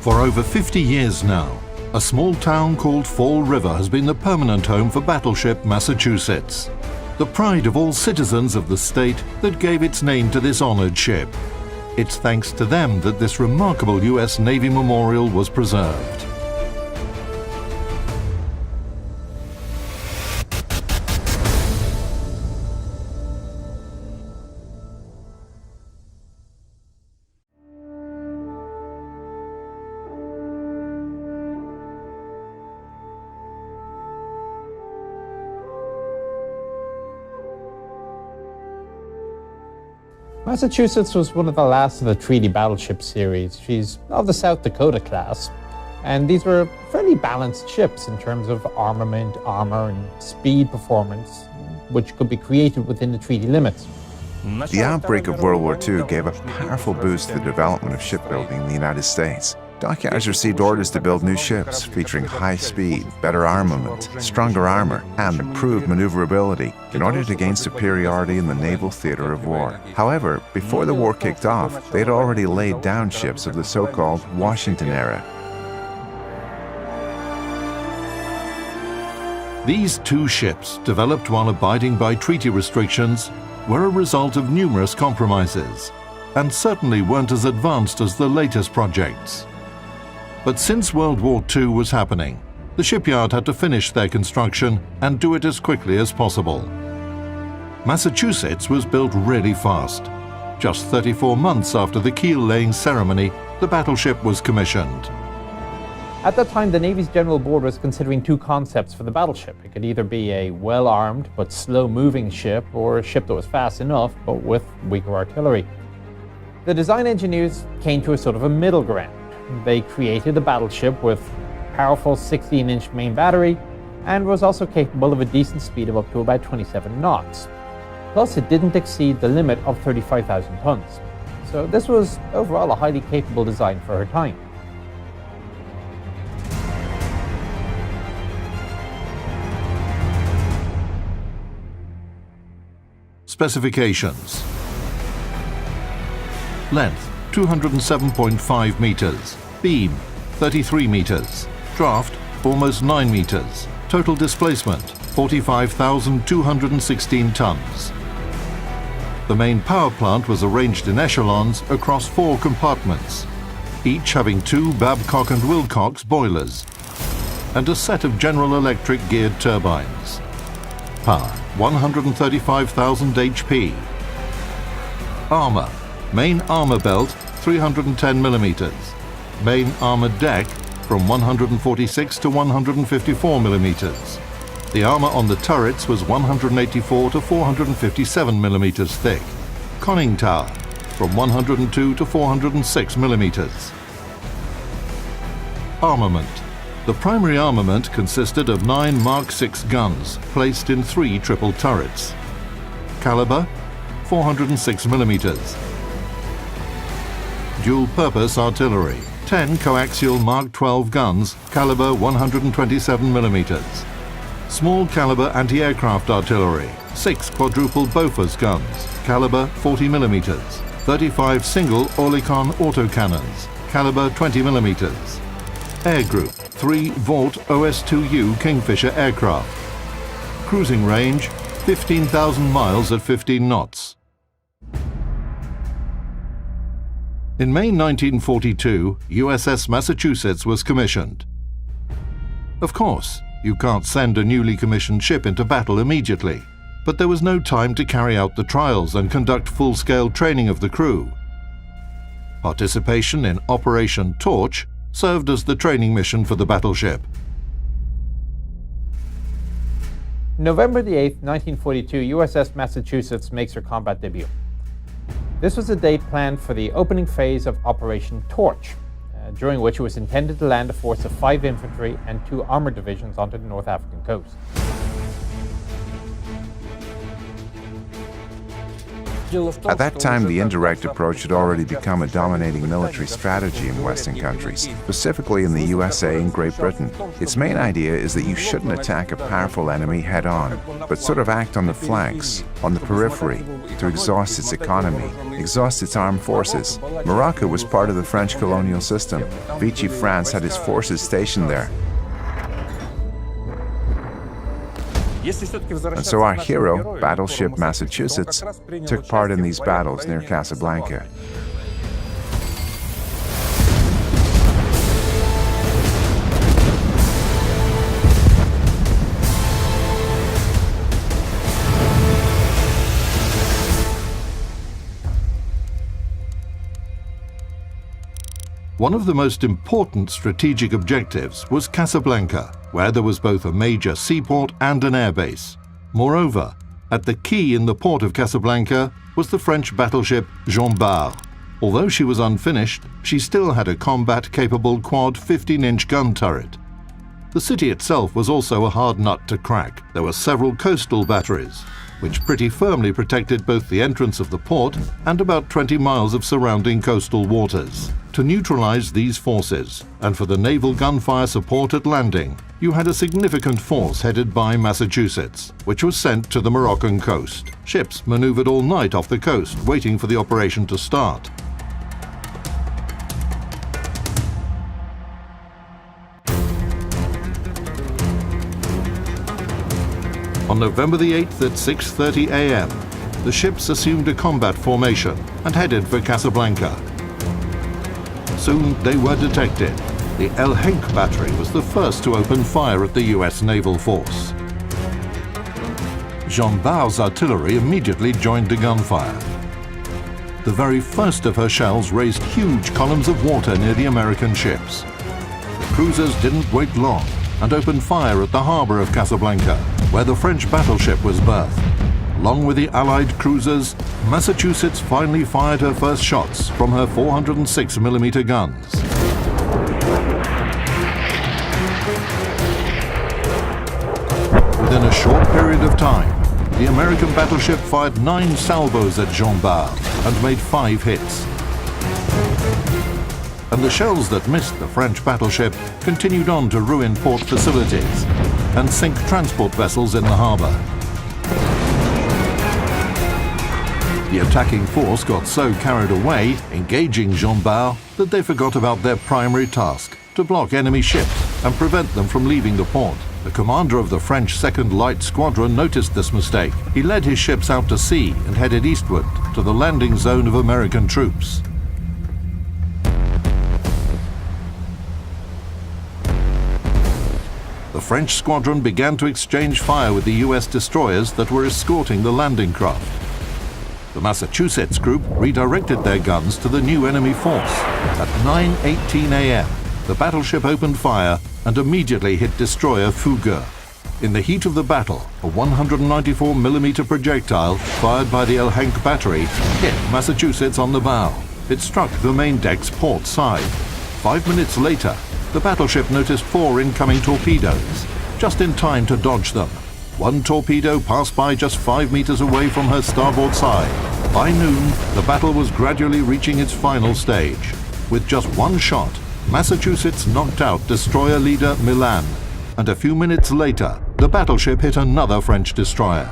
For over 50 years now, a small town called Fall River has been the permanent home for battleship Massachusetts, the pride of all citizens of the state that gave its name to this honored ship. It's thanks to them that this remarkable US Navy memorial was preserved. Massachusetts was one of the last of the treaty battleship series. She's of the South Dakota class, and these were fairly balanced ships in terms of armament, armor, and speed performance, which could be created within the treaty limits. The outbreak of World War II gave a powerful boost to the development of shipbuilding in the United States. Dockyards received orders to build new ships featuring high speed, better armament, stronger armor, and improved maneuverability in order to gain superiority in the naval theater of war. However, before the war kicked off, they had already laid down ships of the so-called Washington era. These two ships, developed while abiding by treaty restrictions, were a result of numerous compromises, and certainly weren't as advanced as the latest projects. But since World War II was happening, the shipyard had to finish their construction and do it as quickly as possible. Massachusetts was built really fast. Just 34 months after the keel-laying ceremony, the battleship was commissioned. At that time, the Navy's General Board was considering two concepts for the battleship. It could either be a well-armed but slow-moving ship, or a ship that was fast enough but with weaker artillery. The design engineers came to a sort of a middle ground. They created a battleship with powerful 16-inch main battery and was also capable of a decent speed of up to about 27 knots. Plus, it didn't exceed the limit of 35,000 tons. So this was overall a highly capable design for her time. Specifications. Length 207.5 meters, beam 33 meters, draft almost 9 meters, total displacement 45,216 tons. The main power plant was arranged in echelons across 4 compartments, each having 2 Babcock and Wilcox boilers and a set of General Electric geared turbines. Power 135,000 HP. Armor. Main armor belt 310 millimeters. Main armor deck from 146 to 154 millimeters. The armor on the turrets was 184 to 457 millimeters thick. Conning tower from 102 to 406 millimeters. Armament. The primary armament consisted of 9 Mark VI guns placed in 3 triple turrets. Caliber 406 millimeters. Dual-purpose artillery, 10 coaxial Mark 12 guns, caliber 127 millimeters. Small caliber anti-aircraft artillery, 6 quadruple Bofors guns, caliber 40 millimeters. 35 single Oerlikon autocannons, caliber 20 millimeters. Air group, 3 Vought OS-2U Kingfisher aircraft. Cruising range, 15,000 miles at 15 knots. In May 1942, USS Massachusetts was commissioned. Of course, you can't send a newly commissioned ship into battle immediately, but there was no time to carry out the trials and conduct full-scale training of the crew. Participation in Operation Torch served as the training mission for the battleship. November the 8th, 1942, USS Massachusetts makes her combat debut. This was a date planned for the opening phase of Operation Torch, during which it was intended to land a force of 5 infantry and 2 armored divisions onto the North African coast. At that time, the indirect approach had already become a dominating military strategy in Western countries, specifically in the USA and Great Britain. Its main idea is that you shouldn't attack a powerful enemy head-on, but sort of act on the flanks, on the periphery, to exhaust its economy, exhaust its armed forces. Morocco was part of the French colonial system. Vichy France had its forces stationed there. And so our hero, Battleship Massachusetts, took part in these battles near Casablanca. One of the most important strategic objectives was Casablanca, where there was both a major seaport and an airbase. Moreover, at the quay in the port of Casablanca was the French battleship Jean Bart. Although she was unfinished, she still had a combat-capable quad 15-inch gun turret. The city itself was also a hard nut to crack. There were several coastal batteries, which pretty firmly protected both the entrance of the port and about 20 miles of surrounding coastal waters. To neutralize these forces, and for the naval gunfire support at landing, you had a significant force headed by Massachusetts, which was sent to the Moroccan coast. Ships maneuvered all night off the coast, waiting for the operation to start. On November the 8th at 6:30 a.m., the ships assumed a combat formation and headed for Casablanca. Soon they were detected. The El Henk battery was the first to open fire at the US naval force. Jean Bart's artillery immediately joined the gunfire. The very first of her shells raised huge columns of water near the American ships. The cruisers didn't wait long and opened fire at the harbor of Casablanca, where the French battleship was berthed. Along with the Allied cruisers, Massachusetts finally fired her first shots from her 406mm guns. Within a short period of time, the American battleship fired 9 salvos at Jean Bart and made 5 hits. And the shells that missed the French battleship continued on to ruin port facilities and sink transport vessels in the harbor. The attacking force got so carried away, engaging Jean Bart, that they forgot about their primary task, to block enemy ships and prevent them from leaving the port. The commander of the French 2nd Light Squadron noticed this mistake. He led his ships out to sea and headed eastward to the landing zone of American troops. The French squadron began to exchange fire with the US destroyers that were escorting the landing craft. The Massachusetts group redirected their guns to the new enemy force. At 9:18 a.m., the battleship opened fire and immediately hit destroyer Fougueux. In the heat of the battle, a 194mm projectile fired by the El Henk battery hit Massachusetts on the bow. It struck the main deck's port side. 5 minutes later, the battleship noticed 4 incoming torpedoes, just in time to dodge them. One torpedo passed by just 5 meters away from her starboard side. By noon, the battle was gradually reaching its final stage. With just one shot, Massachusetts knocked out destroyer leader Milan, and a few minutes later, the battleship hit another French destroyer.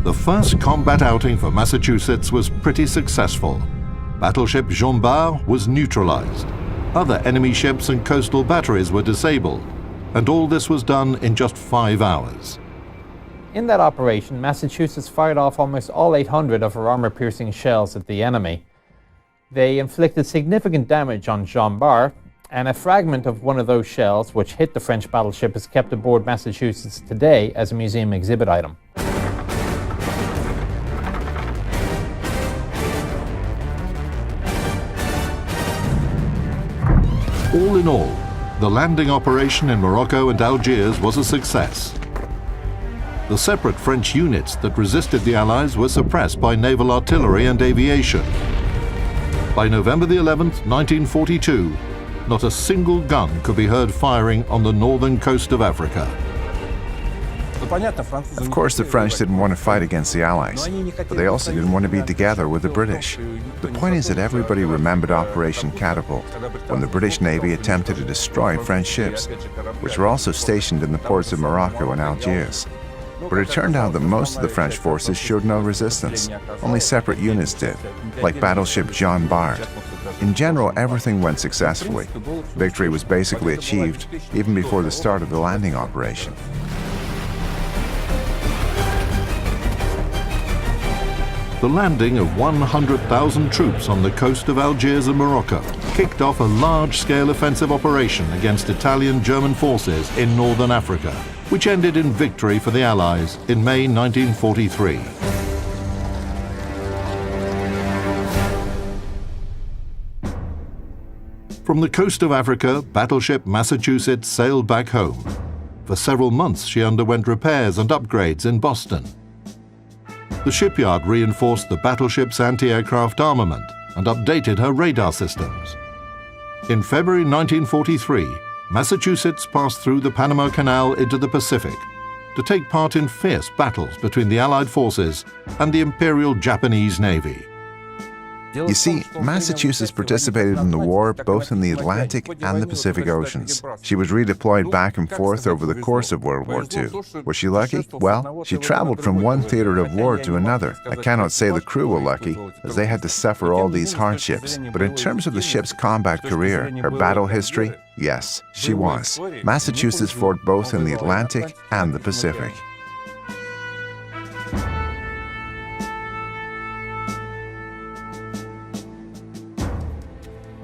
The first combat outing for Massachusetts was pretty successful. Battleship Jean Bart was neutralized. Other enemy ships and coastal batteries were disabled, and all this was done in just 5 hours. In that operation, Massachusetts fired off almost all 800 of her armor-piercing shells at the enemy. They inflicted significant damage on Jean Bart, and a fragment of one of those shells, which hit the French battleship, is kept aboard Massachusetts today as a museum exhibit item. All in all, the landing operation in Morocco and Algiers was a success. The separate French units that resisted the Allies were suppressed by naval artillery and aviation. By November the 11th, 1942, not a single gun could be heard firing on the northern coast of Africa. But Of course, the French didn't want to fight against the Allies, but they also didn't want to be together with the British. The point is that everybody remembered Operation Catapult, when the British Navy attempted to destroy French ships, which were also stationed in the ports of Morocco and Algiers. But it turned out that most of the French forces showed no resistance. Only separate units did, like battleship Jean Bart. In general, everything went successfully. Victory was basically achieved even before the start of the landing operation. The landing of 100,000 troops on the coast of Algiers and Morocco kicked off a large-scale offensive operation against Italian-German forces in northern Africa, which ended in victory for the Allies in May 1943. From the coast of Africa, battleship Massachusetts sailed back home. For several months, she underwent repairs and upgrades in Boston. The shipyard reinforced the battleship's anti-aircraft armament and updated her radar systems. In February 1943, Massachusetts passed through the Panama Canal into the Pacific to take part in fierce battles between the Allied forces and the Imperial Japanese Navy. You see, Massachusetts participated in the war both in the Atlantic and the Pacific Oceans. She was redeployed back and forth over the course of World War II. Was she lucky? Well, she traveled from one theater of war to another. I cannot say the crew were lucky, as they had to suffer all these hardships. But in terms of the ship's combat career, her battle history, yes, she was. Massachusetts fought both in the Atlantic and the Pacific.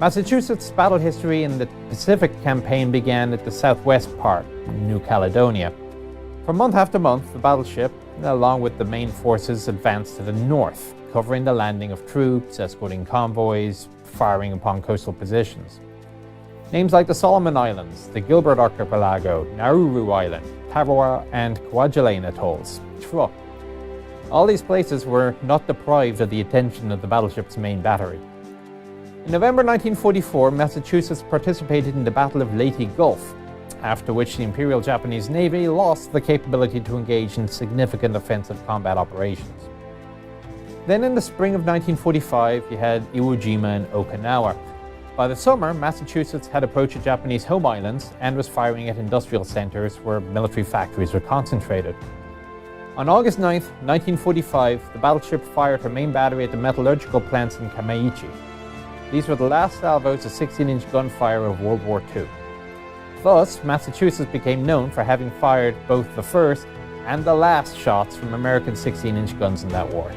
Massachusetts' battle history in the Pacific campaign began at the southwest part, New Caledonia. For month after month, the battleship, along with the main forces, advanced to the north, covering the landing of troops, escorting convoys, firing upon coastal positions. Names like the Solomon Islands, the Gilbert Archipelago, Nauru Island, Tarawa and Kwajalein atolls. All these places were not deprived of the attention of the battleship's main battery. In November 1944, Massachusetts participated in the Battle of Leyte Gulf, after which the Imperial Japanese Navy lost the capability to engage in significant offensive combat operations. Then in the spring of 1945, you had Iwo Jima and Okinawa. By the summer, Massachusetts had approached the Japanese home islands and was firing at industrial centers where military factories were concentrated. On August 9, 1945, the battleship fired her main battery at the metallurgical plants in Kamaichi. These were the last salvos of 16-inch gunfire of World War II. Thus, Massachusetts became known for having fired both the first and the last shots from American 16-inch guns in that war.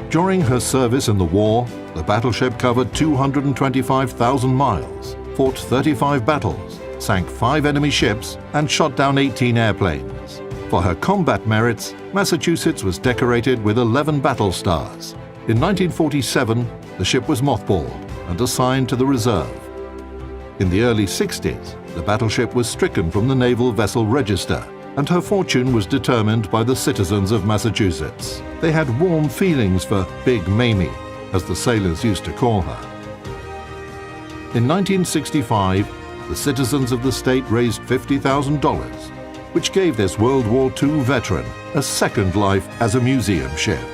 During her service in the war, the battleship covered 225,000 miles, fought 35 battles, sank 5 enemy ships, and shot down 18 airplanes. For her combat merits, Massachusetts was decorated with 11 battle stars. In 1947, the ship was mothballed and assigned to the reserve. In the early 60s, the battleship was stricken from the Naval Vessel Register, and her fortune was determined by the citizens of Massachusetts. They had warm feelings for Big Mamie, as the sailors used to call her. In 1965, the citizens of the state raised $50,000, which gave this World War II veteran a second life as a museum ship.